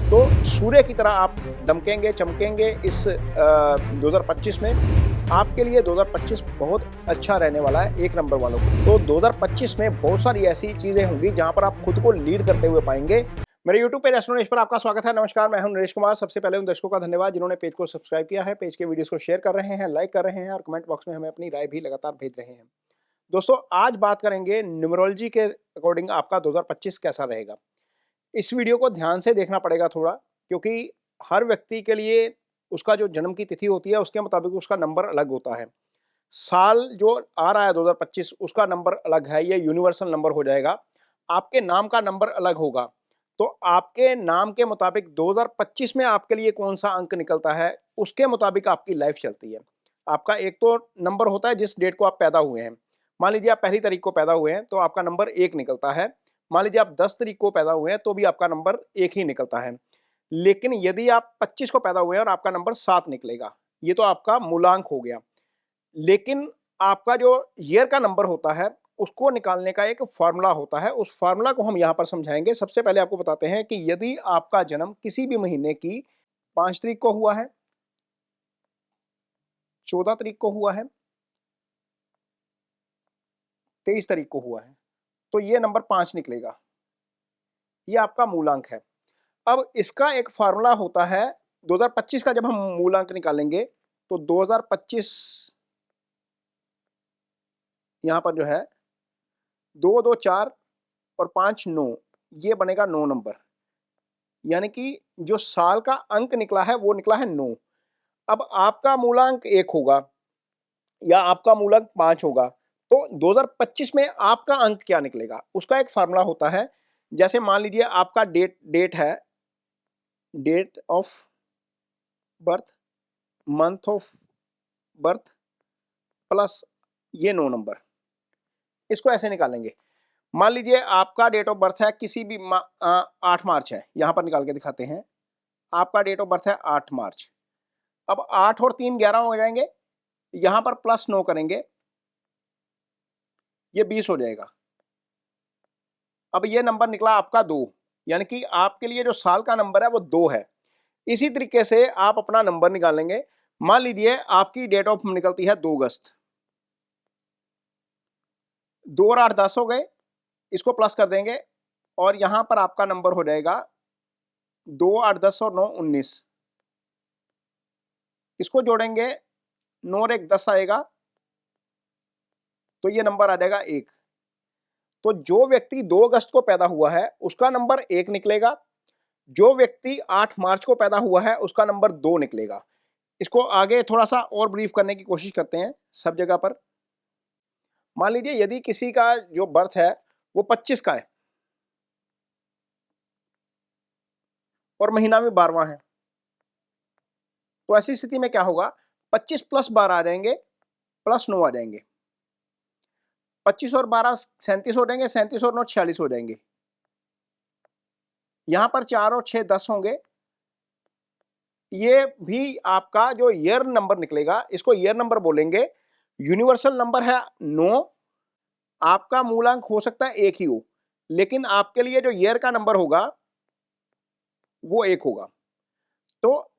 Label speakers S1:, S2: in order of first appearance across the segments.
S1: तो सूर्य की तरह आप दमकेंगे, चमकेंगे इस 2025 में। आपके लिए 2025 बहुत अच्छा रहने वाला है एक नंबर वालों को। तो 2025 में बहुत सारी ऐसी चीज़ें होंगी जहाँ पर आप खुद को लीड करते हुए पाएंगे। मेरे यूट्यूब पेज एस्ट्रो नरेश पर आपका स्वागत है। नमस्कार, मैं हूं नरेश कुमार। सबसे पहले उन दर्शकों का धन्यवाद जिन्होंने पेज को सब्सक्राइब किया है, पेज के वीडियोस को शेयर कर रहे हैं, लाइक कर रहे हैं और कमेंट बॉक्स में हमें अपनी राय भी लगातार भेज रहे हैं। दोस्तों, आज बात करेंगे न्यूमरोलॉजी के अकॉर्डिंग आपका 2025 कैसा रहेगा। इस वीडियो को ध्यान से देखना पड़ेगा थोड़ा, क्योंकि हर व्यक्ति के लिए उसका जो जन्म की तिथि होती है उसके मुताबिक उसका नंबर अलग होता है। साल जो आ रहा है 2025 उसका नंबर अलग है, ये यूनिवर्सल नंबर हो जाएगा। आपके नाम का नंबर अलग होगा। तो आपके नाम के मुताबिक 2025 में आपके लिए कौन सा अंक निकलता है, उसके मुताबिक आपकी लाइफ चलती है। आपका एक तो नंबर होता है जिस डेट को आप पैदा हुए हैं। मान लीजिए आप पहली तारीख को पैदा हुए हैं तो आपका नंबर 1 निकलता है। मान लीजिए आप 10 तारीख को पैदा हुए हैं तो भी आपका नंबर 1 ही निकलता है। लेकिन यदि आप 25 को पैदा हुए हैं और आपका नंबर 7 निकलेगा, ये तो आपका मूलांक हो गया। लेकिन आपका जो ईयर का नंबर होता है उसको निकालने का एक फॉर्मूला होता है। उस फॉर्मूला को हम यहाँ पर समझाएंगे। सबसे पहले आपको बताते हैं कि यदि आपका जन्म किसी भी महीने की 5 तारीख को हुआ है, 14 तारीख को हुआ है, 23 तारीख को हुआ है, तो ये नंबर 5 निकलेगा। ये आपका मूलांक है। अब इसका एक फार्मूला होता है 2025 का। जब हम मूलांक निकालेंगे तो 2025 यहां पर जो है 2 2 4 और 5 9, ये बनेगा 9 नंबर। यानी कि जो साल का अंक निकला है वो निकला है 9। अब आपका मूलांक 1 होगा या आपका मूलांक 5 होगा, तो 2025 में आपका अंक क्या निकलेगा उसका एक फार्मूला होता है। जैसे मान लीजिए आपका डेट है, date of birth, month of birth plus ये 9 नंबर। इसको ऐसे निकालेंगे। मान लीजिए आपका डेट ऑफ बर्थ है किसी भी 8 मार्च है, यहां पर निकाल के दिखाते हैं। आपका डेट ऑफ बर्थ है 8 मार्च। अब 8 और 3 11 हो जाएंगे, यहां पर प्लस 9 करेंगे, ये 20 हो जाएगा। अब ये नंबर निकला आपका 2, यानी कि आपके लिए जो साल का नंबर है वो 2 है। इसी तरीके से आप अपना नंबर निकालेंगे। मान लीजिए आपकी डेट ऑफ निकलती है 2 अगस्त। 2 और 8 10 हो गए, इसको प्लस कर देंगे और यहां पर आपका नंबर हो जाएगा 2 8 10 और 9 19। इसको जोड़ेंगे, 9 और 1 10 आएगा, तो ये नंबर आ जाएगा 1। तो जो व्यक्ति 2 अगस्त को पैदा हुआ है उसका नंबर 1 निकलेगा। जो व्यक्ति 8 मार्च को पैदा हुआ है उसका नंबर 2 निकलेगा। इसको आगे थोड़ा सा और ब्रीफ करने की कोशिश करते हैं सब जगह पर। मान लीजिए यदि किसी का जो बर्थ है वो 25 का है और महीना में 12वां है, तो ऐसी स्थिति में क्या होगा, 25 प्लस 12 आ जाएंगे, प्लस 9 आ जाएंगे। 25 और 12 37 हो जाएंगे, 37 और 9 46 हो जाएंगे। यहां पर 4 और 6 10 होंगे। ये भी आपका जो ईयर नंबर निकलेगा इसको ईयर नंबर बोलेंगे। यूनिवर्सल नंबर है 9। आपका मूलांक हो सकता है 1 ही हो, लेकिन आपके लिए जो ईयर का नंबर होगा वो 1 होगा। तो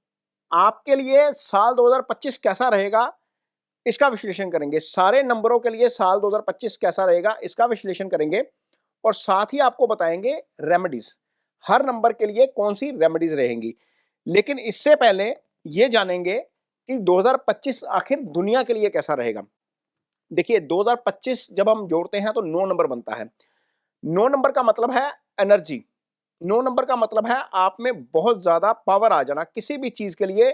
S1: आपके लिए साल 2025 कैसा रहेगा इसका विश्लेषण करेंगे। सारे नंबरों के लिए साल 2025 कैसा रहेगा इसका विश्लेषण करेंगे और साथ ही आपको बताएंगे रेमेडीज, हर नंबर के लिए कौन सी रेमेडीज रहेंगी। लेकिन इससे पहले ये जानेंगे कि 2025 आखिर दुनिया के लिए कैसा रहेगा। देखिए 2025 जब हम जोड़ते हैं तो 9 नंबर बनता है। 9 नंबर का मतलब है एनर्जी। 9 नंबर का मतलब है आप में बहुत ज्यादा पावर आ जाना, किसी भी चीज के लिए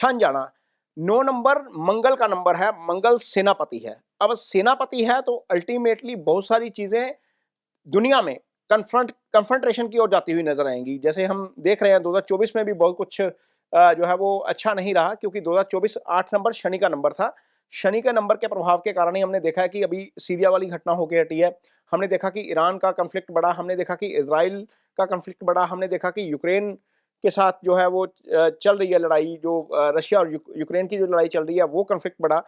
S1: ठन जाना। 9 नंबर मंगल का नंबर है, मंगल सेनापति है। अब सेनापति है तो अल्टीमेटली बहुत सारी चीजें दुनिया में कन्फ्रंटेशन की ओर जाती हुई नजर आएंगी। जैसे हम देख रहे हैं 2024 में भी बहुत कुछ जो है वो अच्छा नहीं रहा, क्योंकि 2024 8 नंबर शनि का नंबर था। शनि के नंबर के प्रभाव के कारण ही हमने देखा है कि अभी सीरिया वाली घटना होकर हटी है। हमने देखा कि ईरान का कंफ्लिक्ट बढ़ा, हमने देखा कि इजराइल का कंफ्लिक्ट बढ़ा, हमने देखा कि यूक्रेन के साथ जो है वो चल रही है लड़ाई, जो रशिया और यूक्रेन की जो लड़ाई चल रही है वो कंफ्लिक्ट बढ़ा।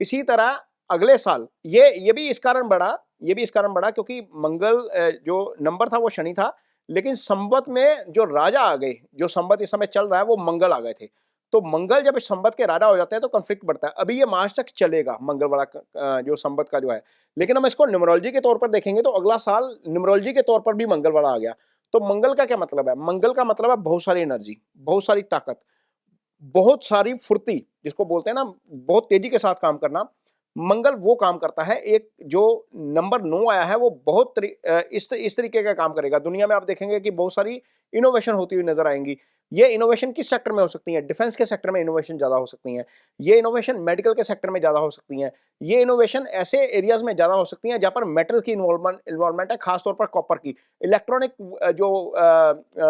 S1: इसी तरह अगले साल ये भी इस कारण बढ़ा, क्योंकि मंगल जो नंबर था वो शनि था, लेकिन संवत में जो राजा आ गए, जो संवत इस समय चल रहा है वो मंगल आ गए थे। तो मंगल जब संवत के राजा हो जाते हैं तो कॉन्फ्लिक्ट बढ़ता है। अभी ये मार्च तक चलेगा मंगल वाला जो संवत का जो है, लेकिन हम इसको न्यूमरोलॉजी के तौर पर देखेंगे तो अगला साल न्यूमरोलॉजी के तौर पर भी मंगल वाला आ गया। तो मंगल का क्या मतलब है? मंगल का मतलब है बहुत सारी एनर्जी, बहुत सारी ताकत, बहुत सारी फुर्ती, जिसको बोलते हैं ना बहुत तेजी के साथ काम करना। मंगल वो काम करता है, एक जो नंबर 9 आया है वो बहुत इस तरीके का काम करेगा। दुनिया में आप देखेंगे कि बहुत सारी इनोवेशन होती हुई नजर आएंगी। ये इनोवेशन किस सेक्टर में हो सकती है? डिफेंस के सेक्टर में इनोवेशन ज्यादा हो सकती है। ये इनोवेशन मेडिकल के सेक्टर में ज्यादा हो सकती है। ये इनोवेशन ऐसे एरियाज में ज्यादा हो सकती है जहां पर मेटल की इन्वॉल्वमेंट है, खासतौर पर कॉपर की। इलेक्ट्रॉनिक जो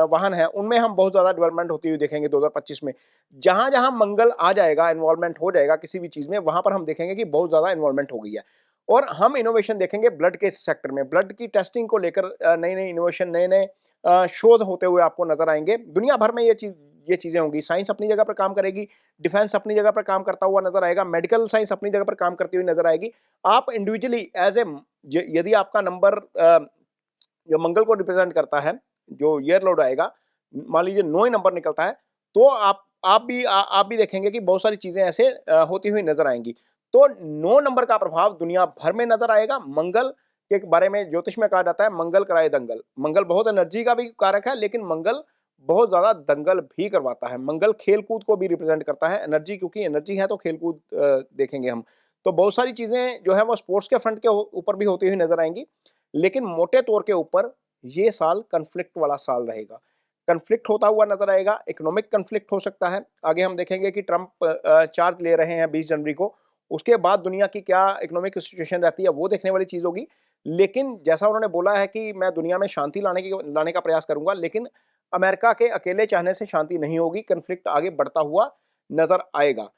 S1: वाहन है उनमें हम बहुत ज्यादा डेवलपमेंट होती हुई देखेंगे 2025 में। जहां जहां मंगल आ जाएगा, इन्वॉल्वमेंट हो जाएगा किसी भी चीज में, वहां पर हम देखेंगे कि बहुत ज्यादा इन्वॉल्वमेंट हो गई है। और हम इनोवेशन देखेंगे ब्लड के सेक्टर में, ब्लड की टेस्टिंग को लेकर नई नई इनोवेशन, नए नए शोध होते हुए आपको नजर आएंगे। दुनिया भर में ये चीजें होंगी। साइंस अपनी जगह पर काम करेगी, डिफेंस अपनी जगह पर काम करता हुआ नजर आएगा, मेडिकल साइंस अपनी जगह पर काम करती हुई नजर आएगी। आप इंडिविजुअली एज ए, यदि आपका नंबर जो मंगल को रिप्रेजेंट करता है, जो ईयर लोड आएगा, मान लीजिए 9 ही नंबर निकलता है, तो आप भी देखेंगे कि बहुत सारी चीजें ऐसे होती हुई नजर आएंगी। तो 9 नंबर का प्रभाव दुनिया भर में नजर आएगा। मंगल के बारे में ज्योतिष में कहा जाता है मंगल कराए दंगल। मंगल बहुत एनर्जी का भी कारक है, लेकिन मंगल बहुत ज्यादा दंगल भी करवाता है। मंगल खेलकूद को भी रिप्रेजेंट करता है, एनर्जी, क्योंकि एनर्जी है तो खेलकूद देखेंगे हम। तो बहुत सारी चीजें जो है वो स्पोर्ट्स के फ्रंट के ऊपर भी होती हुई नजर आएंगी। लेकिन मोटे तौर के ऊपर ये साल कन्फ्लिक्ट वाला साल रहेगा। कन्फ्लिक्ट होता हुआ नजर आएगा, इकोनॉमिक कन्फ्लिक्ट हो सकता है। आगे हम देखेंगे कि ट्रंप चार्ज ले रहे हैं 20 जनवरी को, उसके बाद दुनिया की क्या इकोनॉमिक सिचुएशन रहती है वो देखने वाली चीज होगी। लेकिन जैसा उन्होंने बोला है कि मैं दुनिया में शांति लाने का प्रयास करूंगा, लेकिन अमेरिका के अकेले चाहने से शांति नहीं होगी, कन्फ्लिक्ट आगे बढ़ता हुआ नजर आएगा।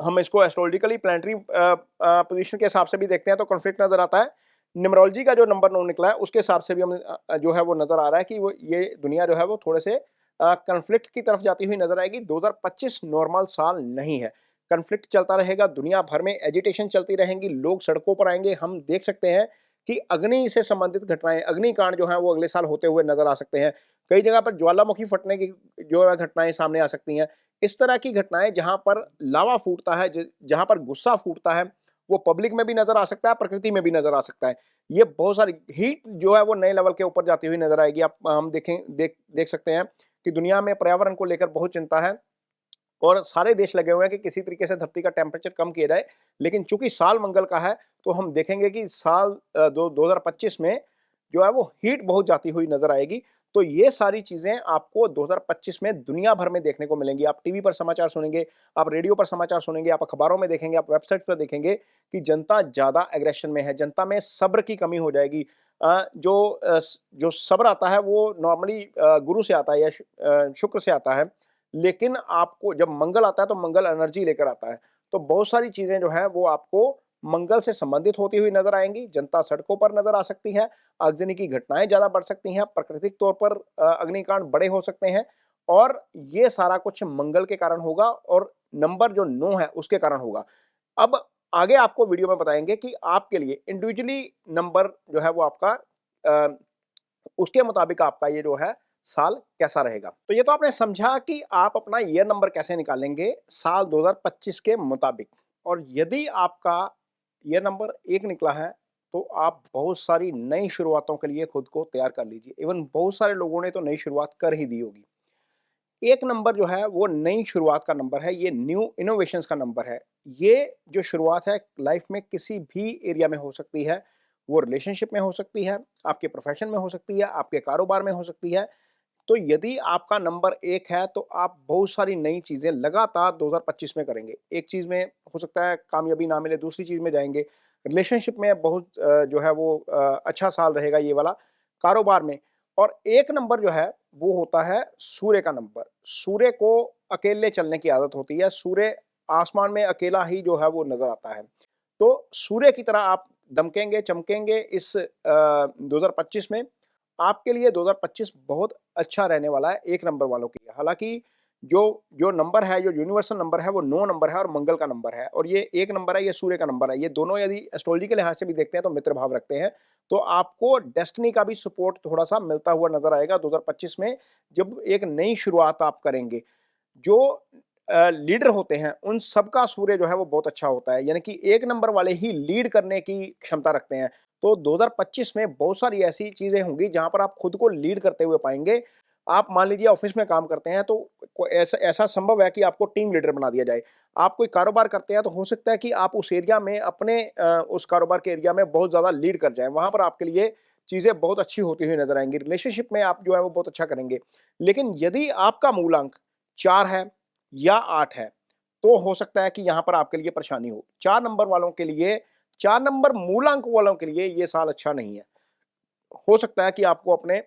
S1: हम इसको एस्ट्रोलॉजिकली प्लानिटरी पोजीशन के हिसाब से भी देखते हैं तो कॉन्फ्लिक्ट नजर आता है। न्यूमरोलॉजी का जो नंबर 9 निकला है उसके हिसाब से भी हम जो है वो नजर आ रहा है कि वो ये दुनिया जो है वो थोड़े से कन्फ्लिक्ट की तरफ जाती हुई नजर आएगी। 2025 नॉर्मल साल नहीं है, कन्फ्लिक्ट चलता रहेगा, दुनिया भर में एजिटेशन चलती रहेंगी, लोग सड़कों पर आएंगे। हम देख सकते हैं कि अग्नि से संबंधित घटनाएं, अग्निकांड जो है वो अगले साल होते हुए नजर आ सकते हैं। कई जगह पर ज्वालामुखी फटने की जो है घटनाएं सामने आ सकती हैं। इस तरह की घटनाएं जहां पर लावा फूटता है, जहां पर गुस्सा फूटता है, वो पब्लिक में भी नजर आ सकता है, प्रकृति में भी नजर आ सकता है। ये बहुत सारी हीट जो है वो नए लेवल के ऊपर जाती हुई नजर आएगी। आप हम देख सकते हैं कि दुनिया में पर्यावरण को लेकर बहुत चिंता है और सारे देश लगे हुए हैं कि किसी तरीके से धरती का टेम्परेचर कम किया जाए। लेकिन चूंकि साल मंगल का है तो हम देखेंगे कि साल 2025 में जो है वो हीट बहुत जाती हुई नजर आएगी। तो ये सारी चीजें आपको 2025 में दुनिया भर में देखने को मिलेंगी। आप टीवी पर समाचार सुनेंगे, आप रेडियो पर समाचार सुनेंगे, आप अखबारों में देखेंगे, आप वेबसाइट पर देखेंगे कि जनता ज्यादा एग्रेशन में है, जनता में सब्र की कमी हो जाएगी। जो सब्र आता है वो नॉर्मली गुरु से आता है या शुक्र से आता है, लेकिन आपको जब मंगल आता है तो मंगल एनर्जी लेकर आता है। तो बहुत सारी चीजें जो है वो आपको मंगल से संबंधित होती हुई नजर आएंगी। जनता सड़कों पर नजर आ सकती है, आगजनी की घटनाएं ज्यादा बढ़ सकती हैं, प्राकृतिक तौर पर अग्निकांड बड़े हो सकते हैं, और ये सारा कुछ मंगल के कारण होगा और नंबर जो 9 है उसके कारण होगा। अब आगे आपको वीडियो में बताएंगे कि आपके लिए इंडिविजुअली नंबर जो है वो आपका अ, उसके मुताबिक आपका ये जो है साल कैसा रहेगा। तो ये तो आपने समझा कि आप अपना ईयर नंबर कैसे निकालेंगे साल 2025 के मुताबिक। और यदि आपका ईयर नंबर 1 निकला है तो आप बहुत सारी नई शुरुआतों के लिए खुद को तैयार कर लीजिए। इवन बहुत सारे लोगों ने तो नई शुरुआत कर ही दी होगी। 1 नंबर जो है वो नई शुरुआत का नंबर है, ये न्यू इनोवेशंस का नंबर है। ये जो शुरुआत है लाइफ में किसी भी एरिया में हो सकती है, वो रिलेशनशिप में हो सकती है, आपके प्रोफेशन में हो सकती है, आपके कारोबार में हो सकती है। तो यदि आपका नंबर 1 है तो आप बहुत सारी नई चीज़ें लगातार 2025 में करेंगे। एक चीज़ में हो सकता है कामयाबी ना मिले, दूसरी चीज़ में जाएँगे। रिलेशनशिप में बहुत जो है वो अच्छा साल रहेगा ये वाला। कारोबार में, और 1 नंबर जो है वो होता है सूर्य का नंबर। सूर्य को अकेले चलने की आदत होती है। सूर्य आसमान में अकेला ही जो है वो नज़र आता है। तो सूर्य की तरह आप दमकेंगे, चमकेंगे इस 2025 में। आपके लिए 2025 बहुत अच्छा रहने वाला है 1 नंबर वालों के लिए। हालाँकि जो जो नंबर है, जो यूनिवर्सल नंबर है वो 9 नंबर है और मंगल का नंबर है, और ये 1 नंबर है, ये सूर्य का नंबर है। ये दोनों यदि एस्ट्रोलॉजी के लिहाज से भी देखते हैं तो मित्र भाव रखते हैं। तो आपको डेस्टिनी का भी सपोर्ट थोड़ा-सा मिलता हुआ नज़र आएगा 2025 में, जब एक नई शुरुआत आप करेंगे। जो लीडर होते हैं उन सबका सूर्य जो है वो बहुत अच्छा होता है, यानी कि 1 नंबर वाले ही लीड करने की क्षमता रखते हैं। तो 2025 में बहुत सारी ऐसी चीज़ें होंगी जहाँ पर आप खुद को लीड करते हुए पाएँगे। आप मान लीजिए ऑफ़िस में काम करते हैं तो को ऐसा ऐसा संभव है कि आपको टीम लीडर बना दिया जाए। आप कोई कारोबार करते हैं तो हो सकता है कि आप उस एरिया में अपने उस कारोबार के एरिया में बहुत ज़्यादा लीड कर जाएँ। वहाँ पर आपके लिए चीज़ें बहुत अच्छी होती हुई नज़र आएँगी। रिलेशनशिप में आप जो है वो बहुत अच्छा करेंगे। लेकिन यदि आपका मूलांक 4 है या 8 है, तो हो सकता है कि यहाँ पर आपके लिए परेशानी हो। 4 नंबर वालों के लिए, 4 नंबर मूलांक वालों के लिए ये साल अच्छा नहीं है। हो सकता है कि आपको अपने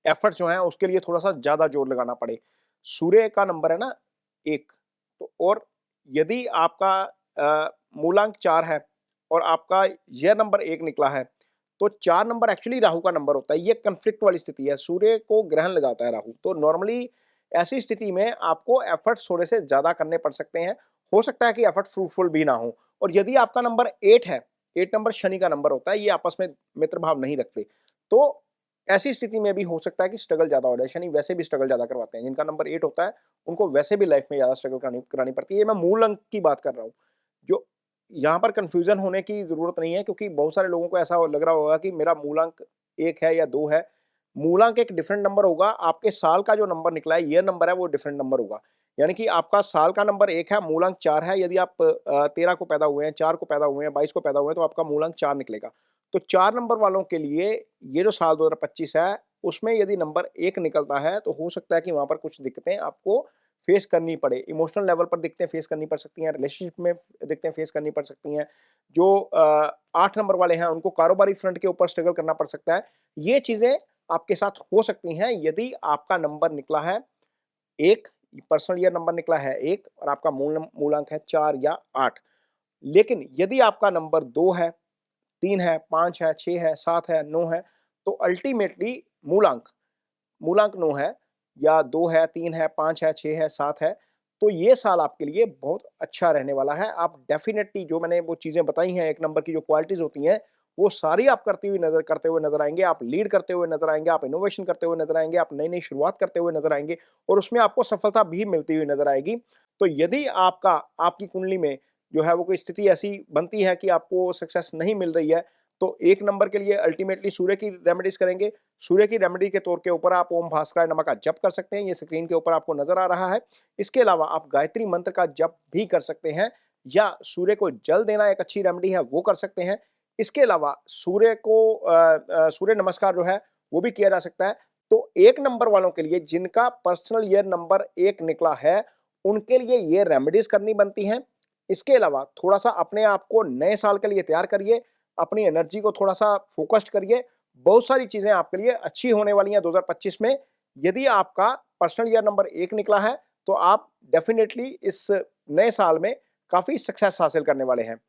S1: एफर्ट्स जो हैं उसके लिए थोड़ा-सा ज़्यादा जोर लगाना पड़े। सूर्य का नंबर है ना 1, तो और यदि आपका मूलांक 4 है और आपका ईयर नंबर 1 निकला है, तो 4 नंबर एक्चुअली राहु का नंबर होता है। ये कॉन्फ्लिक्ट वाली स्थिति है, सूर्य को ग्रहण लगाता है राहु। तो नॉर्मली ऐसी स्थिति में आपको एफर्ट्स थोड़े से ज़्यादा करने पड़ सकते हैं। हो सकता है कि एफर्ट फ्रूटफुल भी ना हो, और यदि आपका नंबर 8 है, 8 नंबर शनि का नंबर होता है, ये आपस में मित्र भाव नहीं रखते। तो ऐसी स्थिति में भी हो सकता है कि स्ट्रगल ज़्यादा हो जाए। शनि वैसे भी स्ट्रगल ज़्यादा करवाते हैं। जिनका नंबर 8 होता है, उनको वैसे भी लाइफ में ज़्यादा स्ट्रगल करानी करानी पड़ती है। ये मैं मूल अंक की बात कर रहा हूँ। जो यहाँ पर कन्फ्यूज़न होने की ज़रूरत नहीं है, क्योंकि बहुत सारे लोगों को ऐसा लग रहा होगा कि मेरा मूलांक 1 है या 2 है। मूलांक एक डिफरेंट नंबर होगा, आपके साल का जो नंबर निकला है, ईयर नंबर है, वो डिफरेंट नंबर होगा। यानी कि आपका साल का नंबर 1 है, मूलांक 4 है। यदि आप 13 को पैदा हुए हैं, 4 को पैदा हुए हैं, 22 को पैदा हुए हैं, तो आपका मूलांक 4 निकलेगा। तो 4 नंबर वालों के लिए ये जो साल 2025 है, उसमें यदि नंबर 1 निकलता है, तो हो सकता है कि वहाँ पर कुछ दिक्कतें आपको फेस करनी पड़े। इमोशनल लेवल पर दिक्कतें फेस करनी पड़ सकती हैं, रिलेशनशिप में दिक्कतें फेस करनी पड़ सकती हैं। जो 8 नंबर वाले हैं, उनको कारोबारी फ्रंट के ऊपर स्ट्रगल करना पड़ सकता है। ये चीज़ें आपके साथ हो सकती हैं यदि आपका नंबर निकला है 1, पर्सनल ईयर नंबर निकला है 1 और आपका मूलांक है 4 या 8। लेकिन यदि आपका नंबर 2 है, 3 है, 5 है, 6 है, 7 है, 9 है, तो अल्टीमेटली मूलांक मूलांक 9 है या 2 है, 3 है, 5 है, 6 है, 7 है, तो ये साल आपके लिए बहुत अच्छा रहने वाला है। आप डेफ़िनेटली जो मैंने वो चीज़ें बताई हैं, 1 नंबर की जो क्वालिटीज़ होती हैं, वो सारी आप करते हुए नज़र आएँगे, आप लीड करते हुए नज़र आएँगे, आप इनोवेशन करते हुए नज़र आएँगे, आप नई-नई शुरुआत करते हुए नज़र आएँगे और उसमें आपको सफलता भी मिलती हुई नज़र आएगी। तो यदि आपकी कुंडली में जो है वो कोई स्थिति ऐसी बनती है कि आपको सक्सेस नहीं मिल रही है, तो 1 नंबर के लिए अल्टीमेटली सूर्य की रेमेडीज़ करेंगे। सूर्य की रेमेडी के तौर के ऊपर आप ओम भास्कराय नमः का जप कर सकते हैं, ये स्क्रीन के ऊपर आपको नज़र आ रहा है। इसके अलावा आप गायत्री मंत्र का जप भी कर सकते हैं, या सूर्य को जल देना एक अच्छी रेमेडी है, वो कर सकते हैं। इसके अलावा सूर्य नमस्कार जो है, वो भी किया जा सकता है। तो 1 नंबर वालों के लिए जिनका पर्सनल ईयर नंबर 1 निकला है, उनके लिए ये रेमेडीज़ करनी बनती हैं। इसके अलावा थोड़ा-सा अपने आप को नए साल के लिए तैयार करिए, अपनी एनर्जी को थोड़ा-सा फ़ोकस्ड करिए। बहुत सारी चीज़ें आपके लिए अच्छी होने वाली हैं 2025 में। यदि आपका पर्सनल ईयर नंबर 1 निकला है, तो आप डेफ़िनेटली इस नए साल में काफ़ी सक्सेस हासिल करने वाले हैं।